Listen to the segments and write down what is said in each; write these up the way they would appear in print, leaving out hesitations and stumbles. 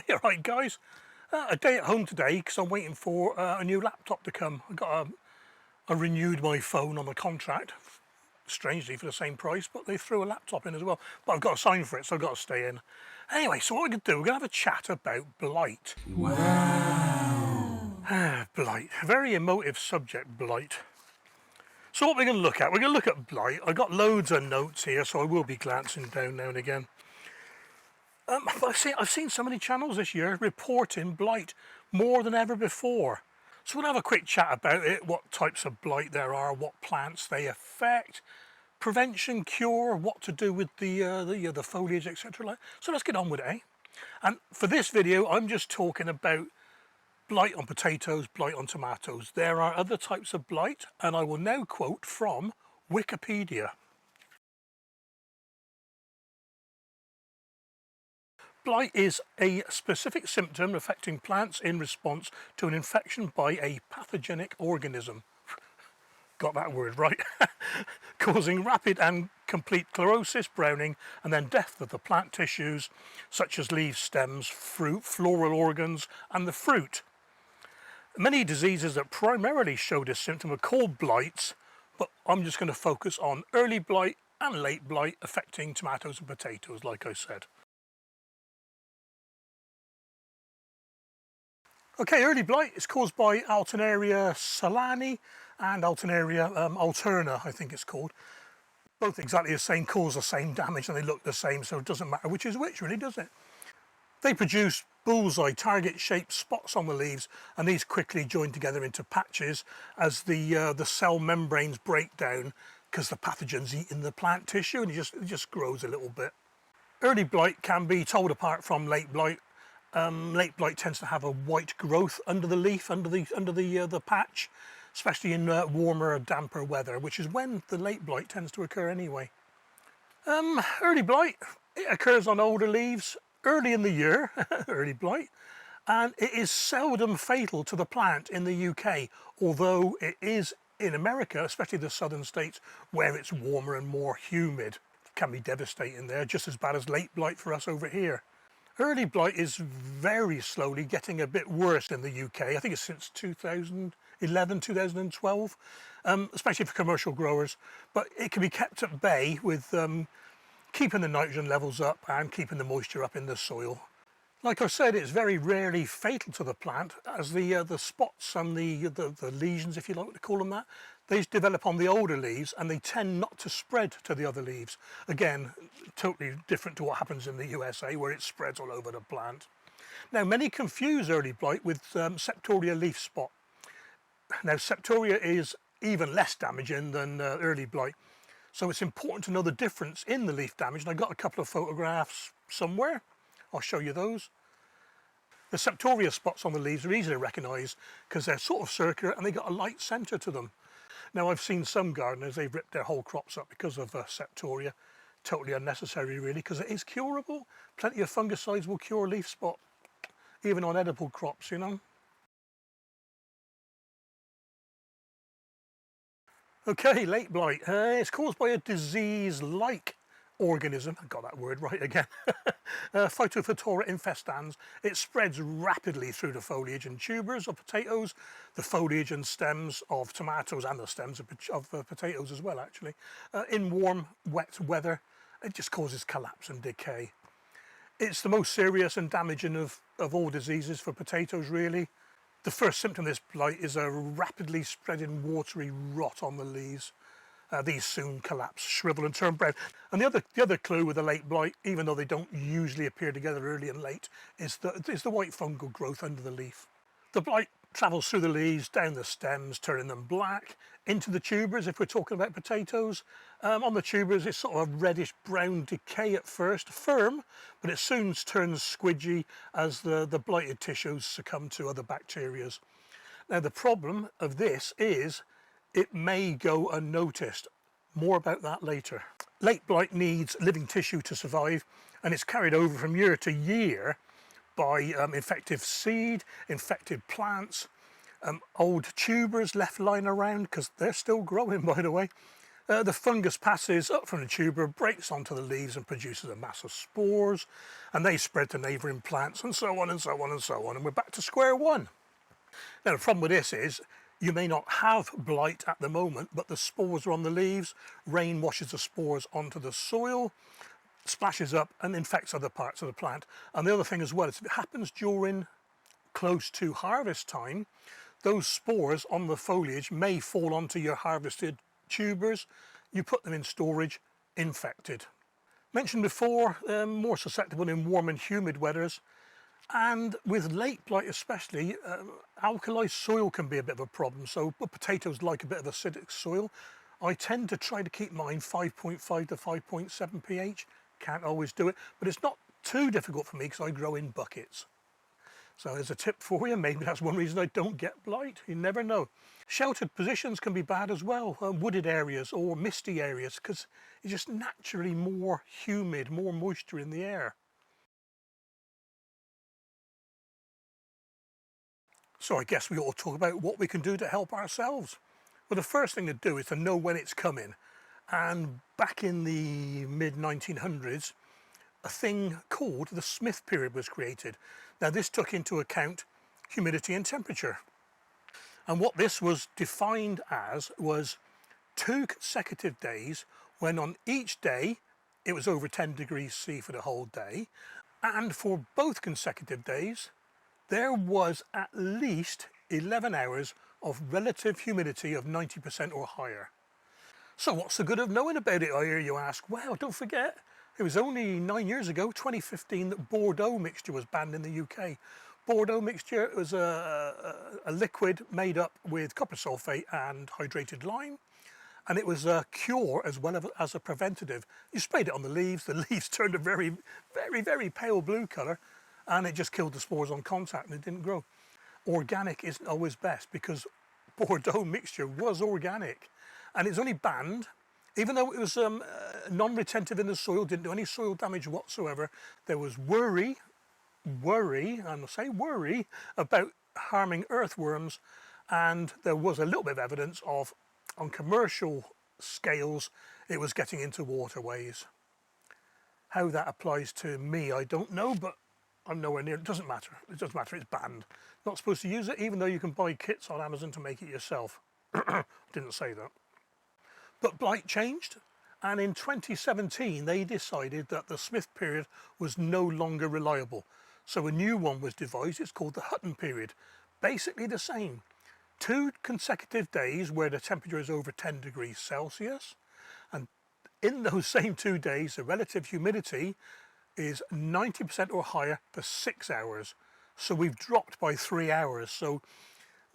You're right, guys. A day at home today because I'm waiting for a new laptop to come. I renewed my phone on the contract, strangely for the same price, but they threw a laptop in as well. But I've got to sign for it, so I've got to stay in. Anyway, so what we're going to do, we're going to have a chat about Blight. Wow. Blight, very emotive subject, Blight. So what we're going to look at, we're going to look at Blight. I've got loads of notes here, so I will be glancing down now and again. I've seen so many channels this year reporting Blight more than ever before. So we'll have a quick chat about it, what types of Blight there are, what plants they affect, prevention, cure, what to do with the foliage, etc. So let's get on with it, eh? And for this video, I'm just talking about Blight on potatoes, Blight on tomatoes. There are other types of Blight, and I will now quote from Wikipedia. Blight is a specific symptom affecting plants in response to an infection by a pathogenic organism. Got that word right. Causing rapid and complete chlorosis, browning, and then death of the plant tissues, such as leaves, stems, fruit, floral organs, and the fruit. Many diseases that primarily show this symptom are called blights, but I'm just going to focus on early blight and late blight affecting tomatoes and potatoes, like I said. Okay, early blight is caused by Alternaria solani and Alternaria alterna, I think it's called. Both exactly the same, cause the same damage, and they look the same, so it doesn't matter which is which, really, does it? They produce bullseye, target-shaped spots on the leaves, and these quickly join together into patches as the cell membranes break down because the pathogens eat in the plant tissue, and it just grows a little bit. Early blight can be told apart from late blight. Late blight tends to have a white growth under the leaf, under the patch, especially in warmer, damper weather, which is when the late blight tends to occur anyway. Early blight, it occurs on older leaves early in the year, early blight, and it is seldom fatal to the plant in the UK, although it is in America, especially the southern states, where it's warmer and more humid. It can be devastating there, just as bad as late blight for us over here. Early blight is very slowly getting a bit worse in the UK. I think it's since 2011, 2012, especially for commercial growers. But it can be kept at bay with keeping the nitrogen levels up and keeping the moisture up in the soil. Like I said, it's very rarely fatal to the plant, as the spots and the lesions, if you like to call them that, they develop on the older leaves and they tend not to spread to the other leaves. Again, totally different to what happens in the USA, where it spreads all over the plant. Now, many confuse early blight with Septoria leaf spot. Now, Septoria is even less damaging than early blight, so it's important to know the difference in the leaf damage, and I got a couple of photographs somewhere. I'll show you those. The Septoria spots on the leaves are easy to recognise because they're sort of circular and they got a light centre to them. Now, I've seen some gardeners, they've ripped their whole crops up because of Septoria. Totally unnecessary, really, because it is curable. Plenty of fungicides will cure leaf spot, even on edible crops, you know. Okay, late blight. It's caused by a disease-like organism, I got that word right again, Phytophthora infestans. It spreads rapidly through the foliage and tubers of potatoes, the foliage and stems of tomatoes, and the stems of potatoes as well, actually. In warm, wet weather, it just causes collapse and decay. It's the most serious and damaging of all diseases for potatoes, really. The first symptom of this blight is a rapidly spreading watery rot on the leaves. These soon collapse, shrivel and turn brown. And the other clue with the late blight, even though they don't usually appear together early and late, is the white fungal growth under the leaf. The blight travels through the leaves, down the stems, turning them black, into the tubers if we're talking about potatoes. On the tubers, it's sort of a reddish brown decay at first, firm, but it soon turns squidgy as the blighted tissues succumb to other bacteria. Now, the problem of this is it may go unnoticed. More about that later. Late blight needs living tissue to survive, and it's carried over from year to year by infected seed, infected plants, old tubers left lying around, because they're still growing, by the way, The fungus passes up from the tuber, breaks onto the leaves and produces a mass of spores, and they spread to neighbouring plants, and so on and so on and so on, and we're back to square one. Now the problem with this is you may not have blight at the moment, but the spores are on the leaves, rain washes the spores onto the soil, splashes up and infects other parts of the plant. And the other thing as well is if it happens during close to harvest time, those spores on the foliage may fall onto your harvested tubers. You put them in storage, infected. Mentioned before, more susceptible in warm and humid weathers, and with late blight especially, alkali soil can be a bit of a problem. So potatoes like a bit of acidic soil. I tend to try to keep mine 5.5 to 5.7 pH. Can't always do it, but it's not too difficult for me because I grow in buckets. So there's a tip for you. Maybe that's one reason I don't get blight. You never know. Sheltered positions can be bad as well. Wooded areas or misty areas, because it's just naturally more humid, more moisture in the air. So I guess we ought to talk about what we can do to help ourselves. Well, the first thing to do is to know when it's coming. And back in the mid-1900s, a thing called the Smith period was created. Now this took into account humidity and temperature. And what this was defined as was 2 consecutive days when on each day it was over 10 degrees C for the whole day. And for both consecutive days, there was at least 11 hours of relative humidity of 90% or higher. So what's the good of knowing about it, I hear you ask? Well, don't forget, it was only 9 years ago, 2015, that Bordeaux mixture was banned in the UK. Bordeaux mixture was a liquid made up with copper sulfate and hydrated lime, and it was a cure as well as a preventative. You sprayed it on the leaves turned a very, very, very pale blue colour, and it just killed the spores on contact and it didn't grow. Organic isn't always best, because Bordeaux mixture was organic, and it's only banned, even though it was non-retentive in the soil, didn't do any soil damage whatsoever. There was worry, and I say worry, about harming earthworms, and there was a little bit of evidence of, on commercial scales, it was getting into waterways. How that applies to me, I don't know, but I'm nowhere near. It doesn't matter. It doesn't matter. It's banned. Not supposed to use it, even though you can buy kits on Amazon to make it yourself. Didn't say that. But blight changed, and in 2017 they decided that the Smith period was no longer reliable. So a new one was devised. It's called the Hutton period. Basically the same. 2 consecutive days where the temperature is over 10 degrees Celsius, and in those same 2 days the relative humidity is 90% or higher for 6 hours. So we've dropped by 3 hours. So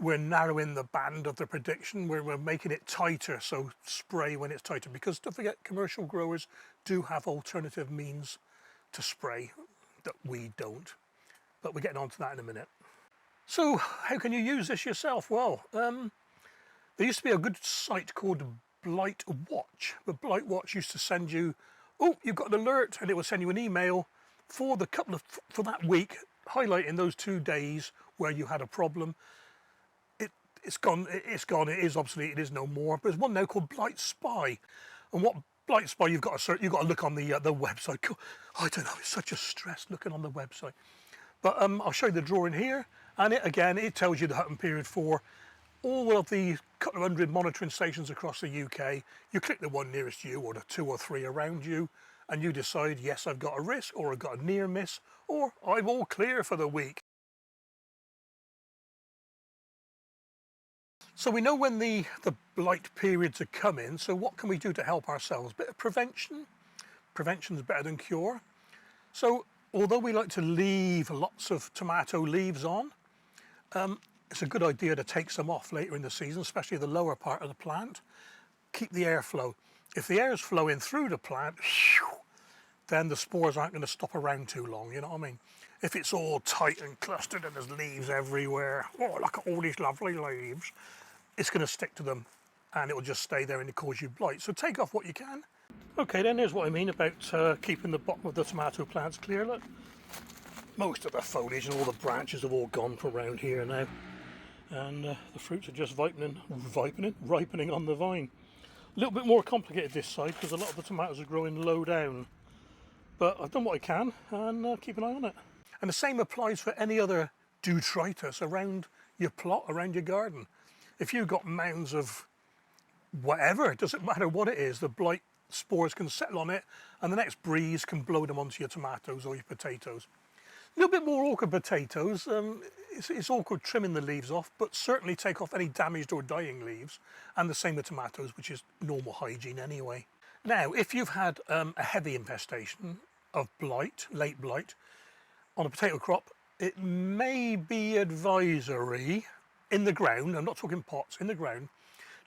we're narrowing the band of the prediction, we're making it tighter, so spray when it's tighter. Because don't forget, commercial growers do have alternative means to spray that we don't. But we're getting on to that in a minute. So how can you use this yourself? Well, there used to be a good site called Blight Watch. The Blight Watch used to send you, oh, you've got an alert, and it will send you an email for for that week, highlighting those 2 days where you had a problem. It's gone, it is obsolete, it is no more. But there's one now called Blight Spy. And what Blight Spy, you've got to look on the website. I don't know, it's such a stress looking on the website. But I'll show you the drawing here, and it tells you the Hutton period for all of the couple of hundred monitoring stations across the UK. You click the one nearest you, or the 2 or 3 around you, and you decide, yes, I've got a risk, or I've got a near miss, or I'm all clear for the week. So we know when the blight periods are coming, so what can we do to help ourselves? Bit of prevention. Prevention's better than cure. So although we like to leave lots of tomato leaves on, it's a good idea to take some off later in the season, especially the lower part of the plant. Keep the airflow. If the air is flowing through the plant, then the spores aren't going to stop around too long, you know what I mean? If it's all tight and clustered and there's leaves everywhere, oh, look at all these lovely leaves, it's going to stick to them and it will just stay there and it cause you blight. So take off what you can. Okay, then here's what I mean about keeping the bottom of the tomato plants clear. Look, most of the foliage and all the branches have all gone from around here now, and the fruits are just ripening on the vine. A little bit more complicated this side because a lot of the tomatoes are growing low down. But I've done what I can and keep an eye on it. And the same applies for any other detritus around your plot, around your garden. If you've got mounds of whatever, it doesn't matter what it is, the blight spores can settle on it and the next breeze can blow them onto your tomatoes or your potatoes. A little bit more awkward potatoes, it's awkward trimming the leaves off, but certainly take off any damaged or dying leaves, and the same with tomatoes, which is normal hygiene anyway. Now, if you've had a heavy infestation of blight, late blight, on a potato crop, it may be advisory in the ground, I'm not talking pots, in the ground,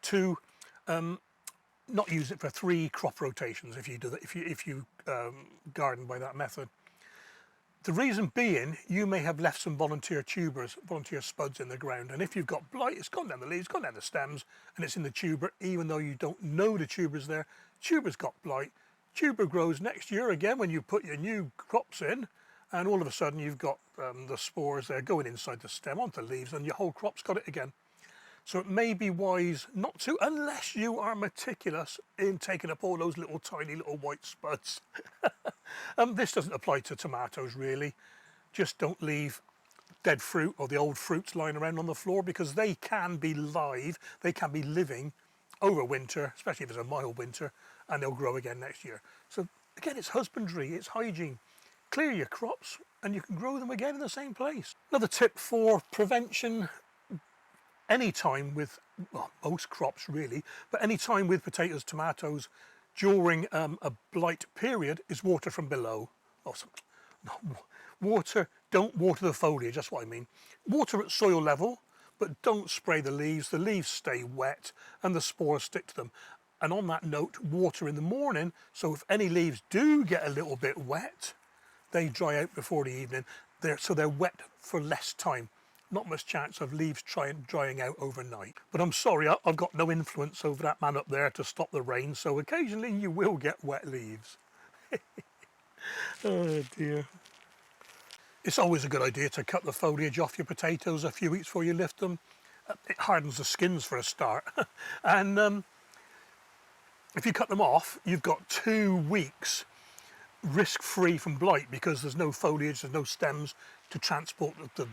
to not use it for 3 crop rotations if you do that, if you garden by that method. The reason being, you may have left some volunteer tubers, volunteer spuds in the ground, and if you've got blight, it's gone down the leaves, gone down the stems, and it's in the tuber, even though you don't know the tuber's there. Tuber's got blight. Tuber grows next year again when you put your new crops in, and all of a sudden you've got the spores there going inside the stem onto the leaves, and your whole crop's got it again. So it may be wise not to, unless you are meticulous in taking up all those little tiny little white spuds. This doesn't apply to tomatoes really. Just don't leave dead fruit or the old fruits lying around on the floor, because they can be live, they can be living over winter, especially if it's a mild winter, and they'll grow again next year. So again, it's husbandry, it's hygiene. Clear your crops and you can grow them again in the same place. Another tip for prevention, any time with, well, most crops really, but any time with potatoes, tomatoes, during a blight period, is water from below. Don't water the foliage, that's what I mean. Water at soil level, but don't spray the leaves. The leaves stay wet and the spores stick to them. And on that note, water in the morning, so if any leaves do get a little bit wet, they dry out before the evening. So they're wet for less time. Not much chance of leaves drying out overnight. But I'm sorry, I've got no influence over that man up there to stop the rain, so occasionally you will get wet leaves. Oh dear. It's always a good idea to cut the foliage off your potatoes a few weeks before you lift them. It hardens the skins for a start. And if you cut them off, you've got 2 weeks risk-free from blight, because there's no foliage, there's no stems to transport the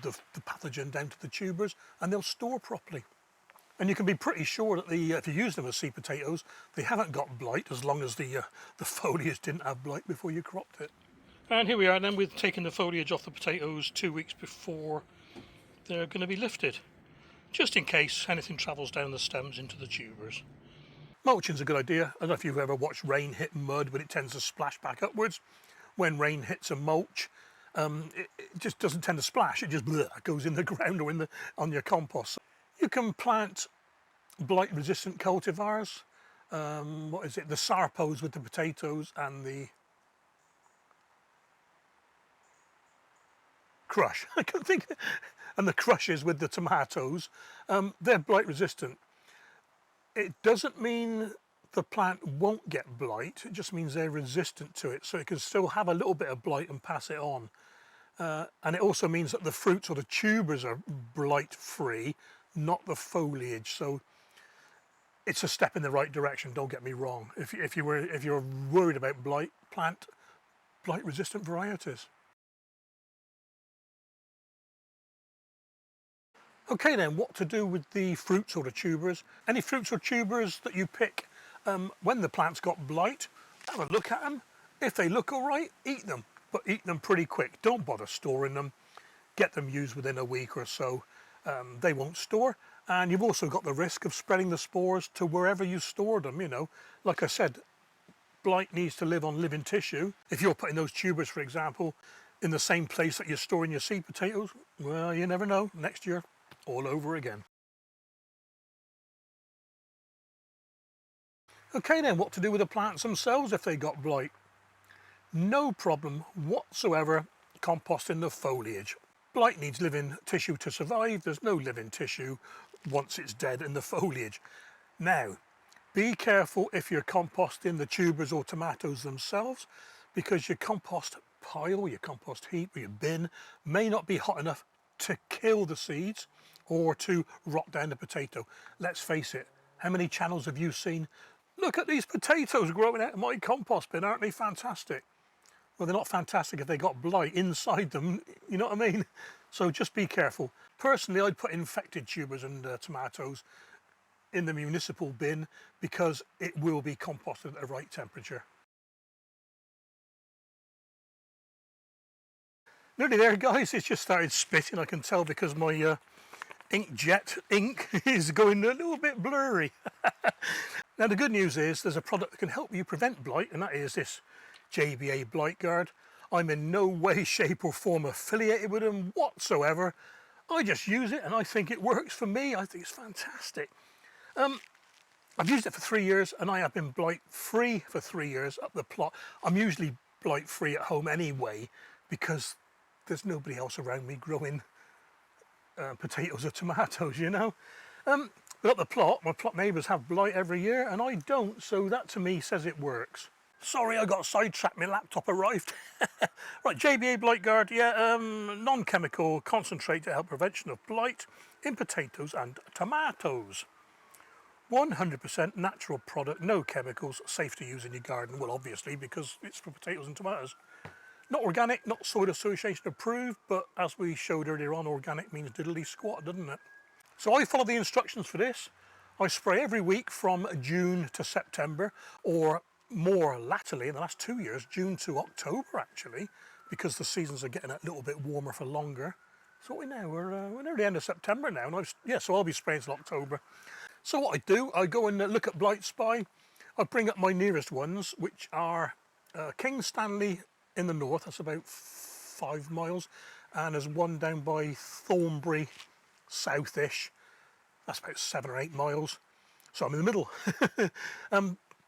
pathogen down to the tubers, and they'll store properly. And you can be pretty sure that if you use them as seed potatoes, they haven't got blight, as long as the foliage didn't have blight before you cropped it. And here we are then with taking the foliage off the potatoes 2 weeks before they're going to be lifted, just in case anything travels down the stems into the tubers. Mulching's a good idea. I don't know if you've ever watched rain hit mud, but it tends to splash back upwards. When rain hits a mulch, it just doesn't tend to splash, it just goes in the ground or on your compost. You can plant blight resistant cultivars. What is it? The sarpos with the potatoes and the crush. I can't think. And the crushes with the tomatoes. They're blight resistant. It doesn't mean the plant won't get blight, it just means they're resistant to it, so it can still have a little bit of blight and pass it on. And it also means that the fruits or the tubers are blight free, not the foliage. So it's a step in the right direction, don't get me wrong. If you're worried about blight, plant blight resistant varieties. Okay then, what to do with the fruits or the tubers? Any fruits or tubers that you pick when the plant's got blight, have a look at them. If they look all right, eat them, but eat them pretty quick. Don't bother storing them. Get them used within a week or so. They won't store, and you've also got the risk of spreading the spores to wherever you store them, you know. Like I said, blight needs to live on living tissue. If you're putting those tubers, for example, in the same place that you're storing your seed potatoes, well, you never know, next year, all over again. Okay then, what to do with the plants themselves if they got blight? No problem whatsoever composting the foliage. Blight needs living tissue to survive. There's no living tissue once it's dead in the foliage. Now, be careful if you're composting the tubers or tomatoes themselves, because your compost pile, your compost heap, or your bin may not be hot enough to kill the seeds or to rot down the potato. Let's face it, how many channels have you seen? look at these potatoes growing out of my compost bin, aren't they fantastic? Well, they're not fantastic if they got blight inside them, you know what I mean? So just be careful. Personally, I'd put infected tubers and tomatoes in the municipal bin because it will be composted at the right temperature. Nearly there, guys. It's just started spitting, I can tell, because my inkjet ink is going a little bit blurry. Now the good news is there's a product that can help you prevent blight, and that is this JBA Blight Guard. I'm in no way, shape or form affiliated with them whatsoever. I just use it and I think it works for me. I think it's fantastic. I've used it for 3 years and I have been blight free for 3 years up the plot. I'm usually blight free at home anyway because there's nobody else around me growing potatoes or tomatoes, you know. But up the plot, my plot neighbours have blight every year and I don't, so that to me says it works. Sorry, I got sidetracked, my laptop arrived. Right, JBA Blight Guard, yeah, non-chemical concentrate to help prevention of blight in potatoes and tomatoes. 100% natural product, no chemicals, safe to use in your garden. Well, obviously, because it's for potatoes and tomatoes. Not organic, not soil association approved, but as we showed earlier on, organic means diddly squat, doesn't it? So I follow the instructions for this. I spray every week from June to September, or more latterly in the last 2 years, June to October actually, because the seasons are getting a little bit warmer for longer. So we're near the end of September now, and so I'll be spraying till October. So what I do, I go and look at Blight Spy. I bring up my nearest ones, which are King Stanley in the north, that's about 5 miles, and there's one down by Thornbury southish, that's about 7 or 8 miles. So I'm in the middle.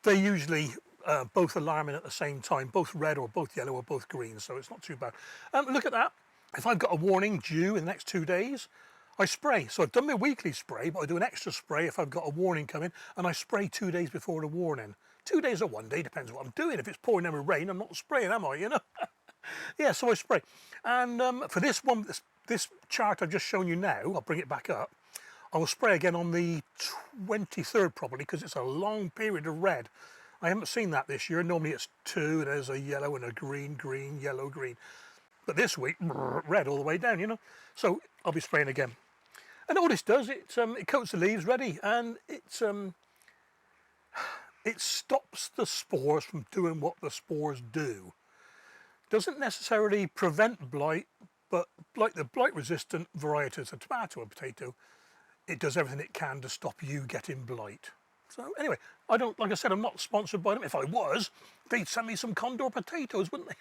They usually both alarming at the same time, both red or both yellow or both green, so it's not too bad. Look at that. If I've got a warning due in the next 2 days, I spray. So I've done my weekly spray, but I do an extra spray if I've got a warning coming, and I spray 2 days before the warning. 2 days or 1 day, depends what I'm doing. If it's pouring down with rain, I'm not spraying, am I, you know? Yeah, so I spray. And for this one, this chart I've just shown you now, I'll bring it back up. I will spray again on the 23rd probably, because it's a long period of red. I haven't seen that this year. Normally it's 2, and there's a yellow and a green, green, yellow, green. But this week, red all the way down, you know. So I'll be spraying again. And all this does, it coats the leaves ready, and it stops the spores from doing what the spores do. Doesn't necessarily prevent blight, but like the blight-resistant varieties of tomato and potato, it does everything it can to stop you getting blight. So anyway, like I said, I'm not sponsored by them. If I was, they'd send me some Condor potatoes, wouldn't they?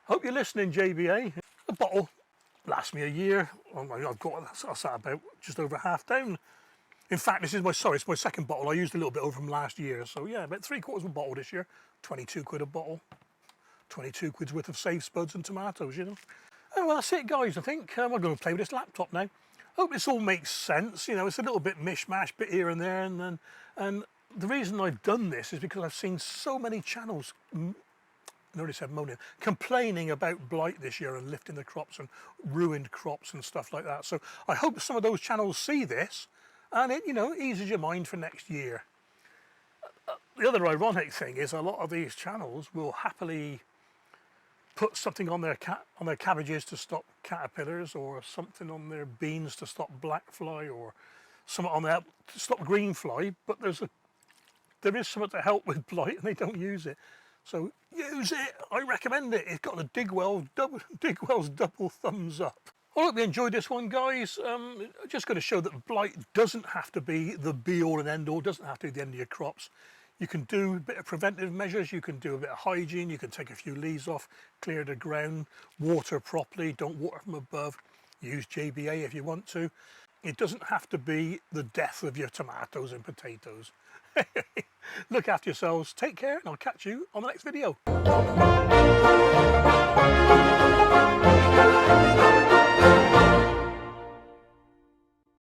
Hope you're listening, JBA. The bottle lasts me a year. I've got that's about just over half down. In fact, it's my second bottle. I used a little bit over from last year. So yeah, about 3/4 of a bottle this year. 22 quid a bottle. 22 quid's worth of safe spuds and tomatoes, you know. Oh, well, that's it, guys. I think I'm going to play with this laptop now. Hope this all makes sense. You know, it's a little bit mishmash, bit here and there, and the reason I've done this is because I've seen so many channels, I already said moaning, complaining about blight this year and lifting the crops and ruined crops and stuff like that. So I hope some of those channels see this and it, you know, eases your mind for next year. The other ironic thing is a lot of these channels will happily put something on their cabbages to stop caterpillars, or something on their beans to stop black fly, or something on there to stop green fly, but there is something to help with blight and they don't use it. So use it, I recommend it. It's got the Digwell's double thumbs up. I hope you enjoyed this one, guys. Just going to show that blight doesn't have to be the be all and end all, doesn't have to be the end of your crops. You can do a bit of preventive measures, you can do a bit of hygiene, you can take a few leaves off, clear the ground, water properly, don't water from above, use JBA if you want to. It doesn't have to be the death of your tomatoes and potatoes. Look after yourselves, take care, and I'll catch you on the next video.